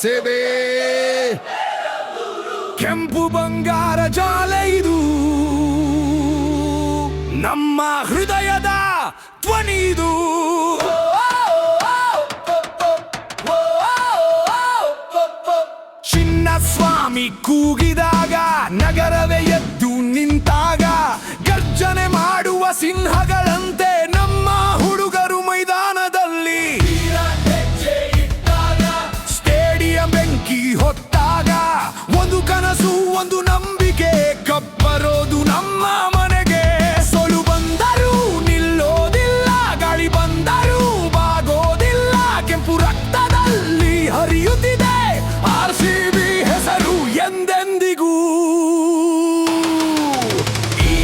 ಸೇವೆ ಕೆಂಪು ಬಂಗಾರ ಜಾಲೆ ಇದು ನಮ್ಮ ಹೃದಯದ ಧ್ವನಿದು ಚಿನ್ನಸ್ವಾಮಿ ಕೂಗಿದಾಗ ನಗರವೇ ಎದ್ದು ನಿಂತಾಗ ಗರ್ಜನೆ ಮಾಡುವ ಸಿಂಹಗಳಂತೆ ನಮ್ಮ ಹುಡುಗರು ಮೈದಾನದಲ್ಲಿ ಸ್ಟೇಡಿಯಂ ಬೆಂಕಿ ಹೊತ್ತಾಗ ಒಂದು ಕನಸು ಒಂದು ನಂಬಿಕೆ ಕಬ್ಬರೋದು ನಮ್ಮ ಮನೆಗೆ ಸೋಲು ಬಂದರೂ ನಿಲ್ಲೋದಿಲ್ಲ ಗಾಳಿ ಬಂದರೂ ಬಾಗೋದಿಲ್ಲ ಕೆಂಪು ರಕ್ತದಲ್ಲಿ ಹರಿಯುತ್ತಿದೆ RCB ಹೆಸರು ಎಂದೆಂದಿಗೂ ಈ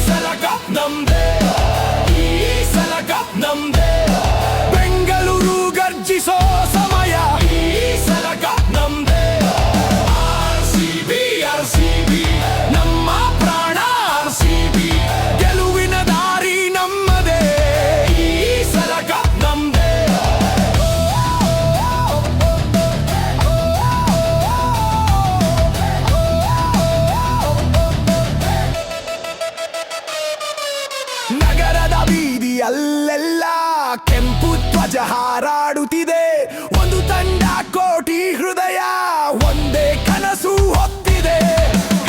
ಸಲ ಕಪ್ ನಮ್ದೇ ಈ ಸಲ ಕಪ್ ನಮ್ದೇ ಬೆಂಗಳೂರು ಗರ್ಜಿಸೋ ಸಮಯ ಈ ಸಲ ಕಪ್ ನಮ್ದೇ RCB ನಮ್ಮ ಪ್ರಾಣ RCB ಗೆಲುವಿನ ದಾರಿ ನಮ್ಮದೇ ಈ ಸಲ ಕಪ್ ನಮ್ದೇ ನಗರದ ಬೀದಿಯಲ್ಲೆಲ್ಲ ಕೆಂಪು ಧ್ವಜ ಹಾರಾಡುತ್ತಿದೆ ಒಂದು ತಂಡ ಕೋಟಿ ಹೃದಯ ಒಂದೇ ಕನಸು ಹೊತ್ತಿದೆ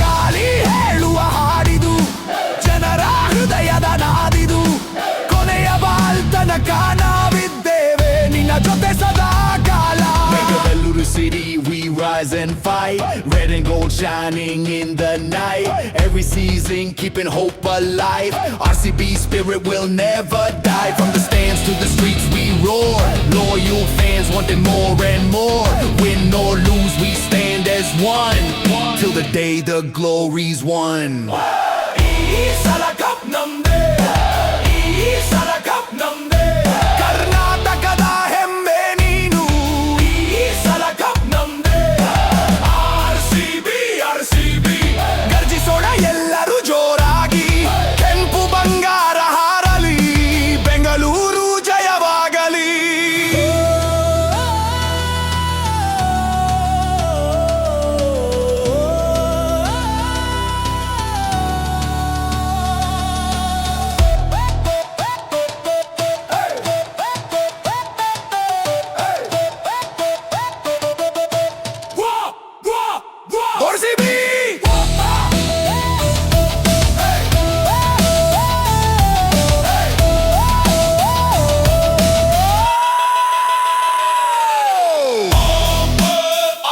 ಗಾಳಿ ಹೇಳುವ ಹಾಡಿದು ಜನರ ಹೃದಯದ ನಾದಿದು ಕೊನೆಯ ಬಾಲ್ ತನಕ ನಾವಿದ್ದೇವೆ ನಿನ್ನ ಜೊತೆ ಸದಾ ಕಾಲ Bengaluru city, we rise and fight. Red and gold shining in the night. Every season, keeping hope alive. RCB spirit will never die. From the stands to the streets, we roar. Loyal fans wanting more and more. Win or lose, we stand as one. Till the day the glory's won. ಈ ಸಲ cup ನಮ್ದೇ ಈ ಸಲ cup ನಮ್ದೇ ಕರ್ನಾಟಕದ ಹೆಮ್ಮೆ ನೀನು ಈ ಸಲ ಕಪ್ ನಮ್ದೇ RCB ಗರ್ಜಿಸೋಣ ಎಲ್ಲರೂ ಜೋರಾಗಿ ಕೆಂಪು ಬಂಗಾರ ಹಾರಲಿ ಬೆಂಗಳೂರು ಜಯವಾಗಲಿ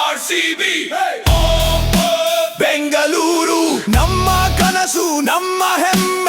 RCB ಬೆಂಗಳೂರು ನಮ್ಮ ಕನಸು ನಮ್ಮ ಹೆಮ್ಮೆ